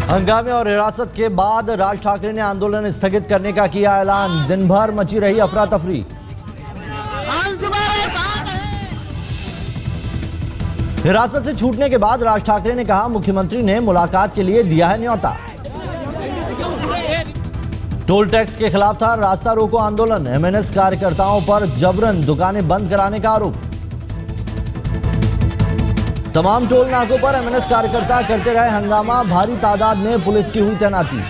हंगामे और हिरासत के बाद राज ठाकरे ने आंदोलन स्थगित करने का किया ऐलान। दिन भर मची रही अफरा तफरी। हिरासत से छूटने के बाद राज ठाकरे ने कहा, मुख्यमंत्री ने मुलाकात के लिए दिया है न्योता। टोल टैक्स के खिलाफ था रास्ता रोको आंदोलन। एमएनएस कार्यकर्ताओं पर जबरन दुकानें बंद कराने का आरोप। तमाम टोल नाकों पर एमएनएस कार्यकर्ता करते रहे हंगामा। भारी तादाद में पुलिस की हुई तैनाती।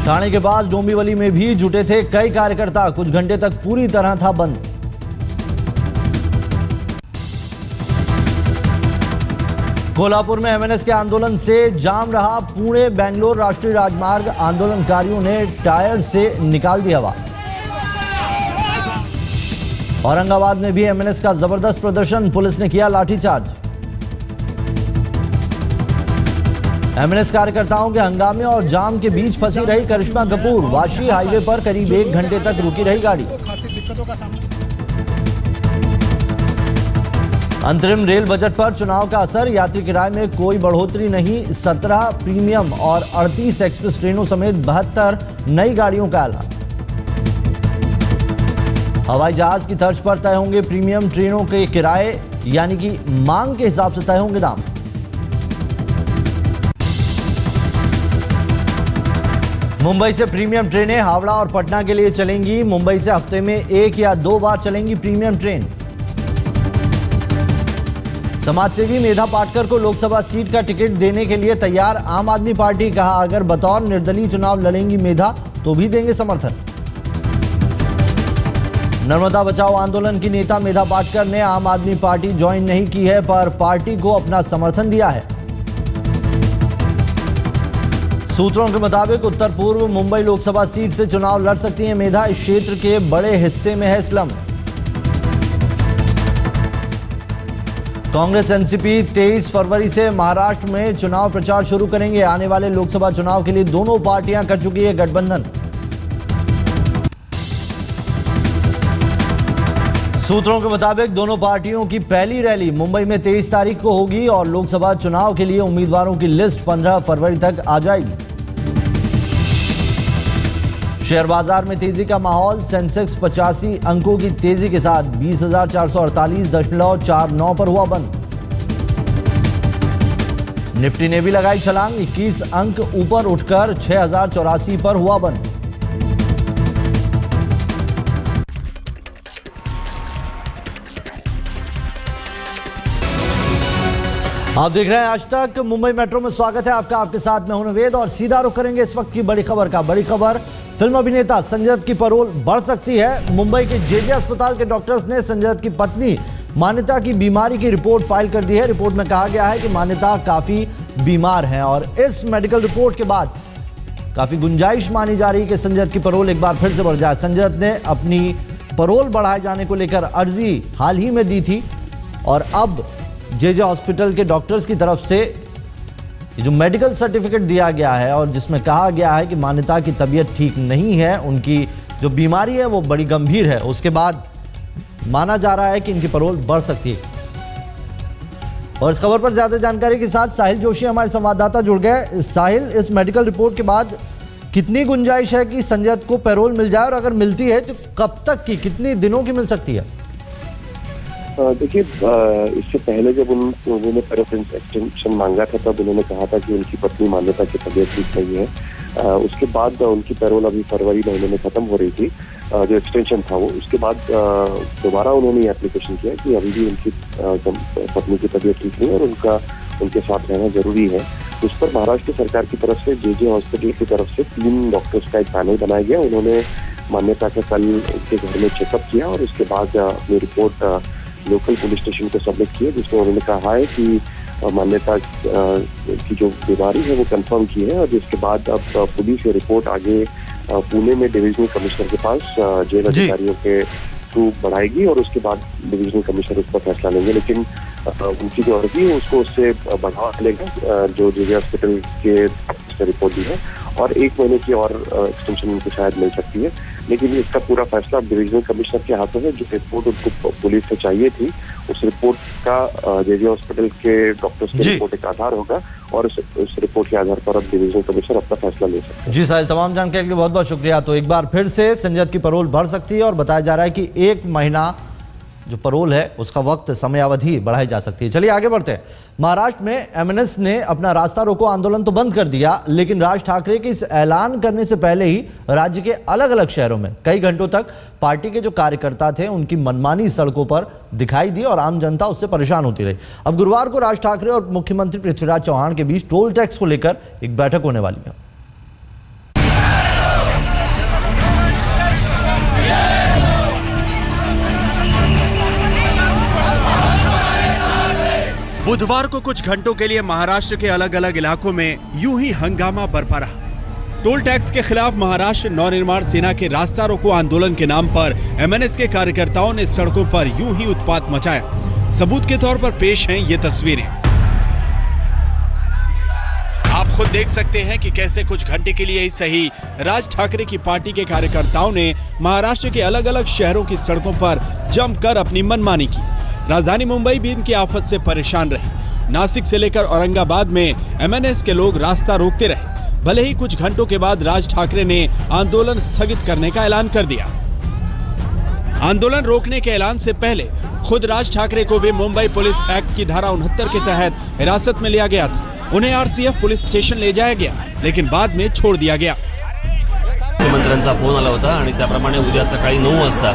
थाने के पास डोंबिवली में भी जुटे थे कई कार्यकर्ता। कुछ घंटे तक पूरी तरह था बंद। कोल्हापुर में एमएनएस के आंदोलन से जाम रहा पुणे बेंगलोर राष्ट्रीय राजमार्ग। आंदोलनकारियों ने टायर से निकाल दी हवा। औरंगाबाद में भी एमएनएस का जबरदस्त प्रदर्शन। पुलिस ने किया लाठीचार्ज। एमएनएस कार्यकर्ताओं के हंगामे और जाम के बीच फंसी रही करिश्मा कपूर। वाशी हाईवे पर करीब 1 घंटे तक रुकी रही गाड़ी। अंतरिम रेल बजट पर चुनाव का असर। यात्री किराए में कोई बढ़ोतरी नहीं। 17 प्रीमियम और 38 एक्सप्रेस ट्रेनों समेत 72 नई गाड़ियों का ऐलान। हवाई जहाज की तर्ज पर तय होंगे प्रीमियम ट्रेनों के किराए, यानी कि मांग के हिसाब से तय होंगे दाम। मुंबई से प्रीमियम ट्रेनें हावड़ा और पटना के लिए चलेंगी। मुंबई से हफ्ते में 1 या 2 बार चलेंगी प्रीमियम ट्रेन। समाजसेवी मेधा पाटकर को लोकसभा सीट का टिकट देने के लिए तैयार आम आदमी पार्टी। कहा, अगर बतौर निर्दलीय चुनाव लड़ेंगी मेधा तो भी देंगे समर्थन। नर्मदा बचाओ आंदोलन की नेता मेधा पाटकर ने आम आदमी पार्टी ज्वाइन नहीं की है, पर पार्टी को अपना समर्थन दिया है। सूत्रों के मुताबिक उत्तर पूर्व मुंबई लोकसभा सीट से चुनाव लड़ सकती हैं मेधा। इस क्षेत्र के बड़े हिस्से में है स्लम। कांग्रेस एनसीपी 23 फरवरी से महाराष्ट्र में चुनाव प्रचार शुरू करेंगे। आने वाले लोकसभा चुनाव के लिए दोनों पार्टियां कर चुकी है गठबंधन। सूत्रों के मुताबिक दोनों पार्टियों की पहली रैली मुंबई में 23 तारीख को होगी और लोकसभा चुनाव के लिए उम्मीदवारों की लिस्ट 15 फरवरी तक आ जाएगी। शेयर बाजार में तेजी का माहौल। सेंसेक्स 85 अंकों की तेजी के साथ 20,448.49 पर हुआ बंद। निफ्टी ने भी लगाई छलांग। 21 अंक ऊपर उठकर 6,084 पर हुआ बंद। आप देख रहे हैं आज तक। मुंबई मेट्रो में स्वागत है आपका। आपके साथ मैं हूं नवेद और सीधा रुख करेंगे इस वक्त की बड़ी खबर का। बड़ी खबर, फिल्म अभिनेता संजय दत्त की पैरोल बढ़ सकती है। मुंबई के जेजे अस्पताल के डॉक्टर्स ने संजय दत्त की पत्नी मान्यता की बीमारी की रिपोर्ट फाइल कर दी है। रिपोर्ट में कहा गया है कि मान्यता काफी बीमार हैं और इस मेडिकल रिपोर्ट के बाद काफी गुंजाइश मानी जा रही है कि संजय दत्त की पैरोल एक बार फिर से बढ़ जाए। संजय दत्त ने अपनी पैरोल बढ़ाए जाने को लेकर अर्जी हाल ही में दी थी और अब जेजे हॉस्पिटल के डॉक्टर्स की तरफ से ये जो मेडिकल सर्टिफिकेट दिया गया है और जिसमें कहा गया है कि मान्यता की तबीयत ठीक नहीं है, उनकी जो बीमारी है वो बड़ी गंभीर है, उसके बाद माना जा रहा है कि इनकी पैरोल बढ़ सकती है। और इस खबर पर ज्यादा जानकारी के साथ साहिल जोशी हमारे संवाददाता जुड़ गए। साहिल, इस मेडिकल रिपोर्ट के बाद कितनी गुंजाइश है कि संजय दत्त को पैरोल मिल जाए और अगर मिलती है तो कब तक की, कितनी दिनों की मिल सकती है? देखिए, इससे पहले जब उन्होंने पैरोल एक्सटेंशन मांगा था तब उन्होंने कहा था कि उनकी पत्नी मान्यता की तबीयत ठीक नहीं है। उसके बाद उनकी पैरोल अभी फरवरी महीने में खत्म हो रही थी, जो एक्सटेंशन था वो। उसके बाद दोबारा उन्होंने एप्लीकेशन किया कि अभी भी उनकी पत्नी की तबीयत ठीक नहीं है और उनके साथ रहना जरूरी है। उस पर महाराष्ट्र सरकार की तरफ से जेजे हॉस्पिटल की तरफ से 3 डॉक्टर्स का एक पैनल बनाया गया। उन्होंने मान्यता का कल उनके घर में चेकअप किया और उसके बाद अपनी रिपोर्ट लोकल पुलिस स्टेशन को सबमिट किए, जिसमें उन्होंने कहा है कि मान्यता की जो बीमारी है वो कंफर्म की है और जिसके बाद अब पुलिस ये रिपोर्ट आगे पुणे में डिविजनल कमिश्नर के पास जेल अधिकारियों के थ्रू बढ़ाएगी और उसके बाद डिविजनल कमिश्नर उस पर फैसला लेंगे। लेकिन उनकी जो अर्जी है उसको उससे बढ़ावा मिलेगा जो जेजे हॉस्पिटल के रिपोर्ट दी है और 1 महीने की और एक्सटेंशन उनको शायद मिल सकती है। लेकिन इसका पूरा फैसला डिविजनल कमिश्नर के हाथों में। जो रिपोर्ट उनको पुलिस से चाहिए थी, उस रिपोर्ट का जेजे हॉस्पिटल के डॉक्टर्स की रिपोर्ट एक आधार होगा और उस रिपोर्ट के आधार पर अब डिविजनल कमिश्नर अपना फैसला ले सकते हैं। जी साहिल, तमाम जानकारी के लिए बहुत बहुत शुक्रिया। तो एक बार फिर से संजय की पैरोल बढ़ सकती है और बताया जा रहा है कि 1 महीना जो पैरोल है उसका वक्त समयावधि बढ़ाई जा सकती है। चलिए आगे बढ़ते हैं। महाराष्ट्र में एमएनएस ने अपना रास्ता रोको आंदोलन तो बंद कर दिया, लेकिन राज ठाकरे के इस ऐलान करने से पहले ही राज्य के अलग अलग शहरों में कई घंटों तक पार्टी के जो कार्यकर्ता थे उनकी मनमानी सड़कों पर दिखाई दी और आम जनता उससे परेशान होती रही। अब गुरुवार को राज ठाकरे और मुख्यमंत्री पृथ्वीराज चौहान के बीच टोल टैक्स को लेकर एक बैठक होने वाली है। बुधवार को कुछ घंटों के लिए महाराष्ट्र के अलग अलग इलाकों में यूं ही हंगामा बरपा रहा। टोल टैक्स के खिलाफ महाराष्ट्र नवनिर्माण सेना के रास्ता रोको आंदोलन के नाम पर एमएनएस के कार्यकर्ताओं ने सड़कों पर यूं ही उत्पात मचाया। सबूत के तौर पर पेश हैं ये तस्वीरें। आप खुद देख सकते हैं कि कैसे कुछ घंटे के लिए ही सही राज ठाकरे की पार्टी के कार्यकर्ताओं ने महाराष्ट्र के अलग अलग शहरों की सड़कों पर जमकर अपनी मनमानी की। राजधानी मुंबई भी इनकी आफत से परेशान रही। नासिक से लेकर औरंगाबाद में एमएनएस के लोग रास्ता रोकते रहे। भले ही कुछ घंटों के बाद राज ठाकरे ने आंदोलन स्थगित करने का ऐलान कर दिया। आंदोलन रोकने के ऐलान से पहले खुद राज ठाकरे को भी मुंबई पुलिस एक्ट की धारा 69 के तहत हिरासत में लिया गया था। उन्हें आरसीएफ पुलिस स्टेशन ले जाया गया, लेकिन बाद में छोड़ दिया गया। मुख्यमंत्र्यांचा फोन आला होता आणि त्याप्रमाणे उद्या सकाळी 9 वाजता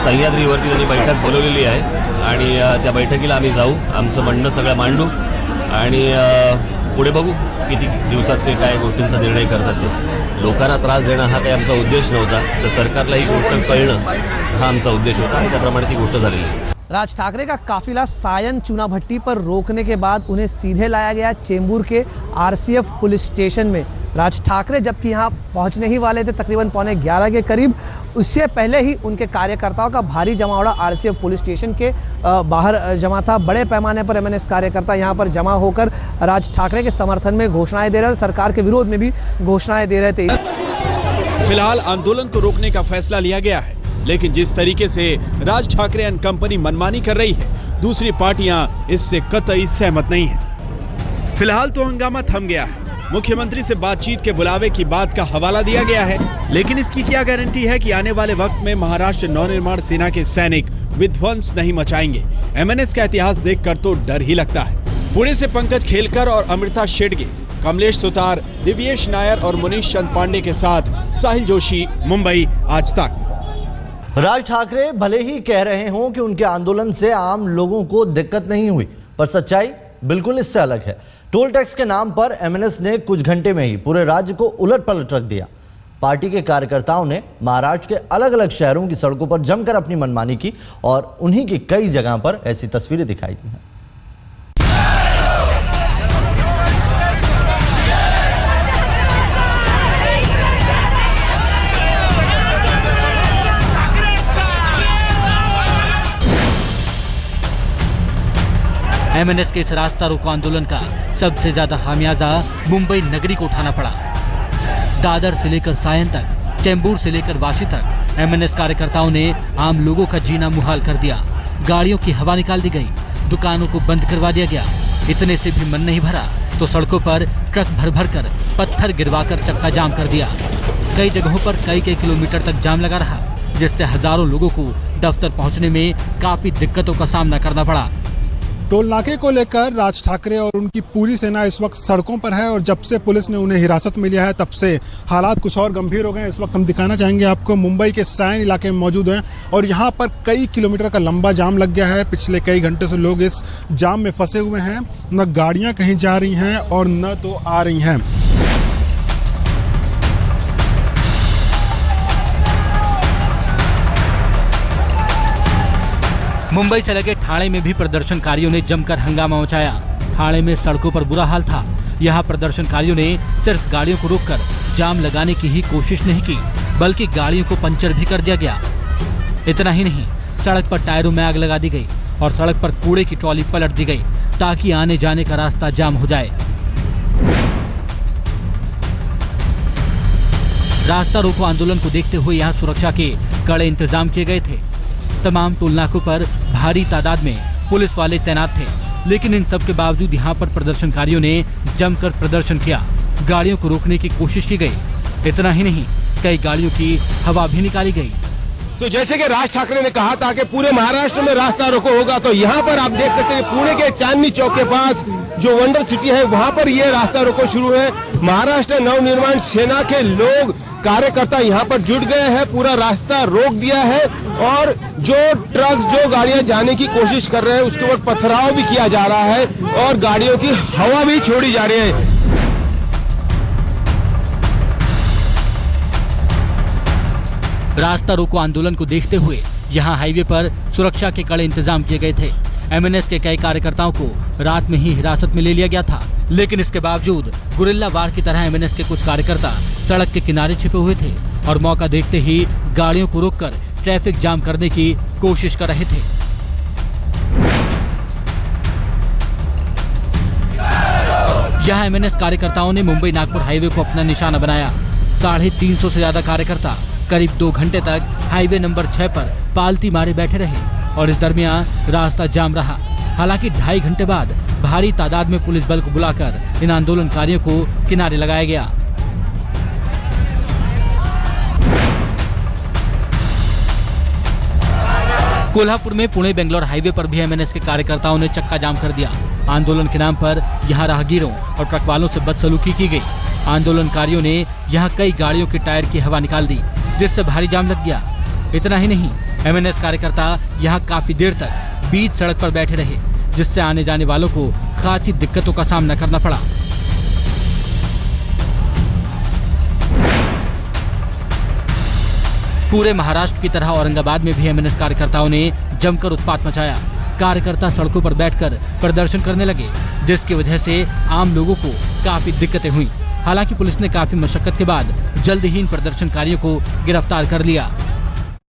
सह्याद्रीवरती त्यांनी बैठक बोलवलेली आहे आणि त्या बैठकीला आम्ही जाऊ, आमचं म्हणणं सगळं मांडू आणि पुढे बघू किती दिवसात ते काय गोष्टींचा निर्णय करतात। ते लोकांना त्रास देणं हा काही आमचा उद्देश नव्हता, तर सरकारला ही गोष्ट कळणं हा आमचा उद्देश होता आणि त्याप्रमाणे ती गोष्ट झालेली आहे। राज ठाकरे का काफिला सायन चूना भट्टी पर रोकने के बाद उन्हें सीधे लाया गया चेंबूर के आरसीएफ पुलिस स्टेशन में। राज ठाकरे जबकि यहां पहुंचने ही वाले थे तकरीबन 11:15 के करीब, उससे पहले ही उनके कार्यकर्ताओं का भारी जमावड़ा आरसीएफ पुलिस स्टेशन के बाहर जमा था। बड़े पैमाने पर एमएनएस कार्यकर्ता यहां पर जमा होकर राज ठाकरे के समर्थन में घोषणाएं दे रहे और सरकार के विरोध में भी घोषणाएं दे रहे थे। फिलहाल आंदोलन को रोकने का फैसला लिया गया है, लेकिन जिस तरीके से राज ठाकरे एंड कंपनी मनमानी कर रही है, दूसरी पार्टियां इससे कतई सहमत नहीं है। फिलहाल तो हंगामा थम गया है। मुख्यमंत्री से बातचीत के बुलावे की बात का हवाला दिया गया है, लेकिन इसकी क्या गारंटी है कि आने वाले वक्त में महाराष्ट्र नवनिर्माण सेना के सैनिक विध्वंस नहीं मचाएंगे। एमएनएस का इतिहास देखकर तो डर ही लगता है। पुणे से पंकज खेलकर और अमृता शेडगे, कमलेश सुतार, दिव्येश नायर और मुनीश चंद पांडे के साथ साहिल जोशी, मुंबई आज तक। राज ठाकरे भले ही कह रहे हों कि उनके आंदोलन से आम लोगों को दिक्कत नहीं हुई, पर सच्चाई बिल्कुल इससे अलग है। टोल टैक्स के नाम पर एमएनएस ने कुछ घंटे में ही पूरे राज्य को उलट पलट रख दिया। पार्टी के कार्यकर्ताओं ने महाराष्ट्र के अलग अलग शहरों की सड़कों पर जमकर अपनी मनमानी की और उन्हीं की कई जगह पर ऐसी तस्वीरें दिखाई दी हैं। एमएनएस के इस रास्ता रोको आंदोलन का सबसे ज्यादा खामियाजा मुंबई नगरी को उठाना पड़ा। दादर से लेकर सायन तक, चेंबूर से लेकर वाशी तक एमएनएस कार्यकर्ताओं ने आम लोगों का जीना मुहाल कर दिया। गाड़ियों की हवा निकाल दी गई, दुकानों को बंद करवा दिया गया। इतने से भी मन नहीं भरा तो सड़कों पर ट्रक भर भर कर पत्थर गिरवाकर चक्का जाम कर दिया। कई जगहों पर कई किलोमीटर तक जाम लगा रहा, जिससे हजारों लोगों को दफ्तर पहुंचने में काफी दिक्कतों का सामना करना पड़ा। टोल नाके को लेकर राज ठाकरे और उनकी पूरी सेना इस वक्त सड़कों पर है और जब से पुलिस ने उन्हें हिरासत में लिया है तब से हालात कुछ और गंभीर हो गए हैं। इस वक्त हम दिखाना चाहेंगे आपको, मुंबई के सायन इलाके में मौजूद हैं और यहाँ पर कई किलोमीटर का लंबा जाम लग गया है। पिछले कई घंटे से लोग इस जाम में फंसे हुए हैं, न गाड़ियाँ कहीं जा रही हैं और न तो आ रही हैं। मुंबई से लगे ठाणे में भी प्रदर्शनकारियों ने जमकर हंगामा मचाया। ठाणे में सड़कों पर बुरा हाल था। यहाँ प्रदर्शनकारियों ने सिर्फ गाड़ियों को रोककर जाम लगाने की ही कोशिश नहीं की, बल्कि गाड़ियों को पंचर भी कर दिया गया। इतना ही नहीं, सड़क पर टायरों में आग लगा दी गई और सड़क पर कूड़े की ट्रॉली पलट दी गई ताकि आने जाने का रास्ता जाम हो जाए। रास्ता रोको आंदोलन को देखते हुए यहाँ सुरक्षा के कड़े इंतजाम किए गए थे। तमाम टोल नाकों पर भारी तादाद में पुलिस वाले तैनात थे, लेकिन इन सब के बावजूद यहाँ पर प्रदर्शनकारियों ने जमकर प्रदर्शन किया। गाड़ियों को रोकने की कोशिश की गई। इतना ही नहीं, कई गाड़ियों की हवा भी निकाली गई। तो जैसे कि राज ठाकरे ने कहा था कि पूरे महाराष्ट्र में रास्ता रोको होगा, तो यहाँ पर आप देख सकते हैं पुणे के चांदनी चौक के पास जो वंडर सिटी है वहाँ पर ये रास्ता रोको शुरू है। महाराष्ट्र नवनिर्माण सेना के लोग कार्यकर्ता यहाँ पर जुट गए हैं, पूरा रास्ता रोक दिया है और जो ट्रक्स जो गाड़ियां जाने की कोशिश कर रहे हैं उसके ऊपर पथराव भी किया जा रहा है और गाड़ियों की हवा भी छोड़ी जा रही है। रास्ता रोको आंदोलन को देखते हुए यहाँ हाईवे पर सुरक्षा के कड़े इंतजाम किए गए थे। एमएनएस के कई कार्यकर्ताओं को रात में ही हिरासत में ले लिया गया था, लेकिन इसके बावजूद गुरिल्ला वार की तरह एमएनएस के कुछ कार्यकर्ता सड़क के किनारे छिपे हुए थे और मौका देखते ही गाड़ियों को रोककर ट्रैफिक जाम करने की कोशिश कर रहे थे। यहाँ एमएनएस कार्यकर्ताओं ने मुंबई नागपुर हाईवे को अपना निशाना बनाया। 350 से ज्यादा कार्यकर्ता करीब 2 घंटे तक हाईवे नंबर 6 पर पालती मारे बैठे रहे और इस दरमियान रास्ता जाम रहा। हालांकि 2.5 घंटे बाद भारी तादाद में पुलिस बल को बुलाकर इन आंदोलनकारियों को किनारे लगाया गया। कोल्हापुर में पुणे बेंगलोर हाईवे पर भी एमएनएस के कार्यकर्ताओं ने चक्का जाम कर दिया। आंदोलन के नाम पर यहां राहगीरों और ट्रक वालों से बदसलूकी की गई। आंदोलनकारियों ने यहां कई गाड़ियों के टायर की हवा निकाल दी, जिससे भारी जाम लग गया। इतना ही नहीं, एमएनएस कार्यकर्ता यहां काफी देर तक बीच सड़क पर बैठे रहे, जिससे आने जाने वालों को खासी दिक्कतों का सामना करना पड़ा। पूरे महाराष्ट्र की तरह औरंगाबाद में भी एमएनएस कार्यकर्ताओं ने जमकर उत्पात मचाया। कार्यकर्ता सड़कों पर बैठकर प्रदर्शन करने लगे, जिसकी वजह से आम लोगों को काफी दिक्कतें हुई। हालांकि पुलिस ने काफी मशक्कत के बाद जल्द ही इन प्रदर्शनकारियों को गिरफ्तार कर लिया।